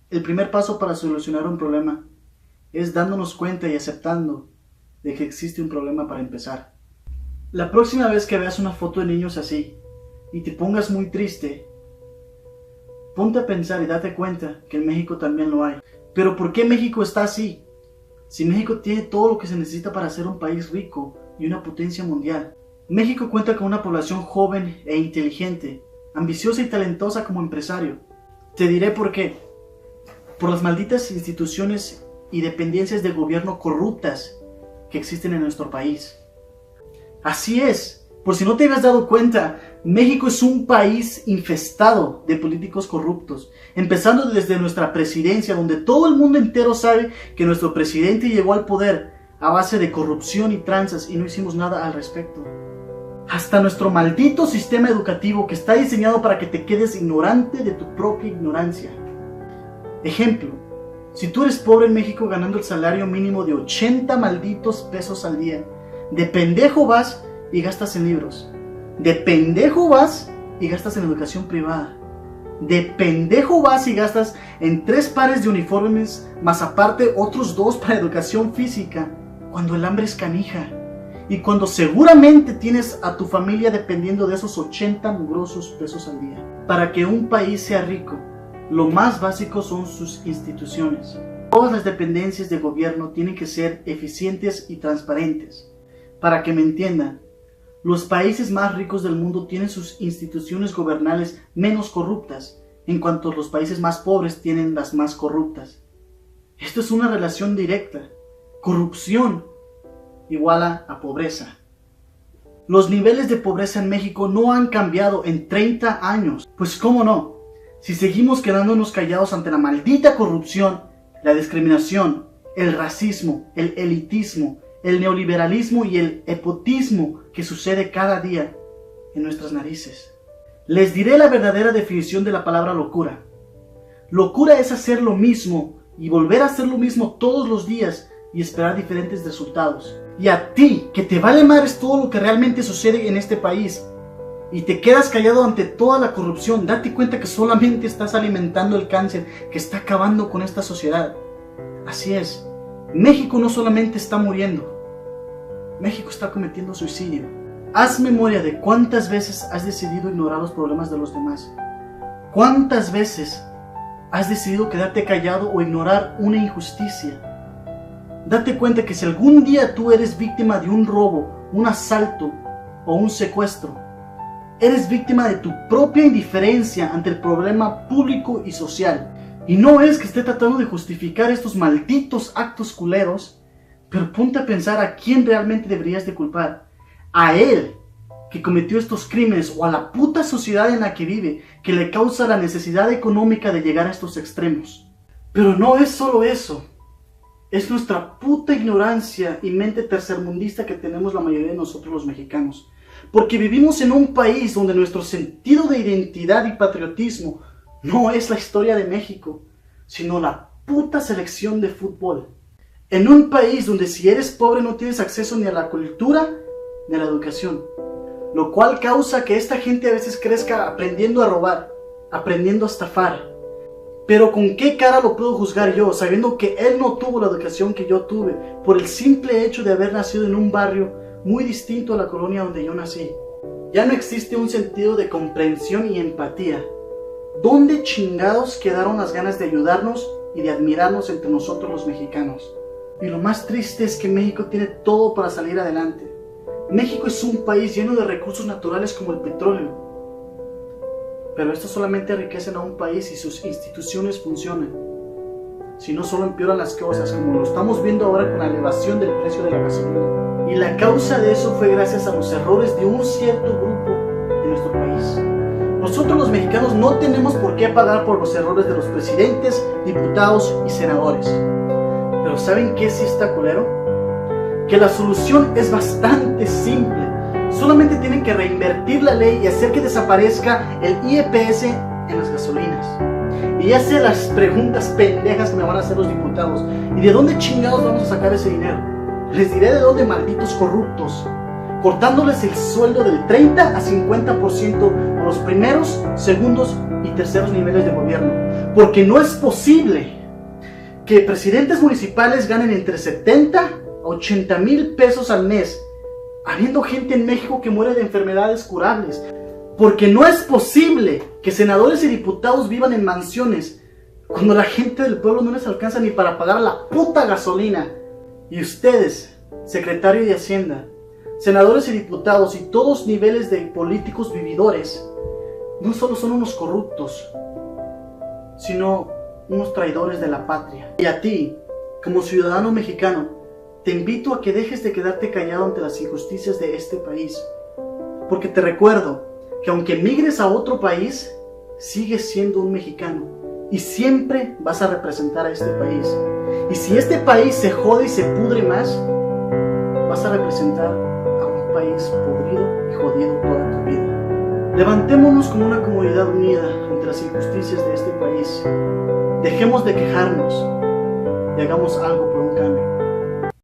El primer paso para solucionar un problema es dándonos cuenta y aceptando de que existe un problema para empezar. La próxima vez que veas una foto de niños así y te pongas muy triste, ponte a pensar y date cuenta que en México también lo hay. Pero ¿por qué México está así? Si México tiene todo lo que se necesita para ser un país rico y una potencia mundial. México cuenta con una población joven e inteligente, ambiciosa y talentosa como empresario. Te diré por qué. Por las malditas instituciones y dependencias de gobierno corruptas que existen en nuestro país. Así es, por si no te habías dado cuenta, México es un país infestado de políticos corruptos, empezando desde nuestra presidencia, donde todo el mundo entero sabe que nuestro presidente llegó al poder a base de corrupción y tranzas y no hicimos nada al respecto. Hasta nuestro maldito sistema educativo que está diseñado para que te quedes ignorante de tu propia ignorancia. Ejemplo, si tú eres pobre en México ganando el salario mínimo de 80 malditos pesos al día, de pendejo vas y gastas en libros. De pendejo vas y gastas en educación privada. De pendejo vas y gastas en 3 pares de uniformes, más aparte otros 2 para educación física, cuando el hambre es canija. Y cuando seguramente tienes a tu familia dependiendo de esos 80 mugrosos pesos al día. Para que un país sea rico, lo más básico son sus instituciones. Todas las dependencias de gobierno tienen que ser eficientes y transparentes. Para que me entiendan, los países más ricos del mundo tienen sus instituciones gubernales menos corruptas, en cuanto los países más pobres tienen las más corruptas. Esto es una relación directa. Corrupción iguala a pobreza. Los niveles de pobreza en México no han cambiado en 30 años. Pues cómo no, si seguimos quedándonos callados ante la maldita corrupción, la discriminación, el racismo, el elitismo, el neoliberalismo y el nepotismo que sucede cada día en nuestras narices. Les diré la verdadera definición de la palabra locura. Locura es hacer lo mismo y volver a hacer lo mismo todos los días y esperar diferentes resultados. Y a ti, que te vale madres todo lo que realmente sucede en este país y te quedas callado ante toda la corrupción, date cuenta que solamente estás alimentando el cáncer que está acabando con esta sociedad. Así es, México no solamente está muriendo, México está cometiendo suicidio. Haz memoria de cuántas veces has decidido ignorar los problemas de los demás. ¿Cuántas veces has decidido quedarte callado o ignorar una injusticia? Date cuenta que si algún día tú eres víctima de un robo, un asalto o un secuestro, eres víctima de tu propia indiferencia ante el problema público y social. Y no es que esté tratando de justificar estos malditos actos culeros, pero ponte a pensar a quién realmente deberías de culpar. A él, que cometió estos crímenes, o a la puta sociedad en la que vive, que le causa la necesidad económica de llegar a estos extremos. Pero no es solo eso. Es nuestra puta ignorancia y mente tercermundista que tenemos la mayoría de nosotros los mexicanos. Porque vivimos en un país donde nuestro sentido de identidad y patriotismo no es la historia de México, sino la puta selección de fútbol. En un país donde si eres pobre no tienes acceso ni a la cultura ni a la educación. Lo cual causa que esta gente a veces crezca aprendiendo a robar, aprendiendo a estafar. Pero ¿con qué cara lo puedo juzgar yo, sabiendo que él no tuvo la educación que yo tuve, por el simple hecho de haber nacido en un barrio muy distinto a la colonia donde yo nací? Ya no existe un sentido de comprensión y empatía. ¿Dónde chingados quedaron las ganas de ayudarnos y de admirarnos entre nosotros los mexicanos? Y lo más triste es que México tiene todo para salir adelante. México es un país lleno de recursos naturales como el petróleo. Pero esto solamente enriquecen a un país si sus instituciones funcionan. Si no, solo empeoran las cosas, como lo estamos viendo ahora con la elevación del precio de la gasolina. Y la causa de eso fue gracias a los errores de un cierto grupo de nuestro país. Nosotros los mexicanos no tenemos por qué pagar por los errores de los presidentes, diputados y senadores. Pero ¿saben qué sí está culero? Que la solución es bastante simple. Solamente tienen que reinvertir la ley y hacer que desaparezca el IEPS en las gasolinas. Y ya sé las preguntas pendejas que me van a hacer los diputados. ¿Y de dónde chingados vamos a sacar ese dinero? Les diré de dónde, malditos corruptos. Cortándoles el sueldo del 30 a 50% por los primeros, segundos y terceros niveles de gobierno, porque no es posible que presidentes municipales ganen entre 70 a 80 mil pesos al mes, habiendo gente en México que muere de enfermedades curables, porque no es posible que senadores y diputados vivan en mansiones cuando la gente del pueblo no les alcanza ni para pagar la puta gasolina. Y ustedes, secretario de Hacienda, senadores y diputados y todos niveles de políticos vividores, no solo son unos corruptos, sino unos traidores de la patria. Y a ti, como ciudadano mexicano, te invito a que dejes de quedarte callado ante las injusticias de este país, porque te recuerdo que aunque migres a otro país, sigues siendo un mexicano y siempre vas a representar a este país. Y si este país se jode y se pudre más, vas a representar a un país podrido y jodido toda tu vida. Levantémonos como una comunidad unida ante las injusticias de este país. Dejemos de quejarnos y hagamos algo por un cambio.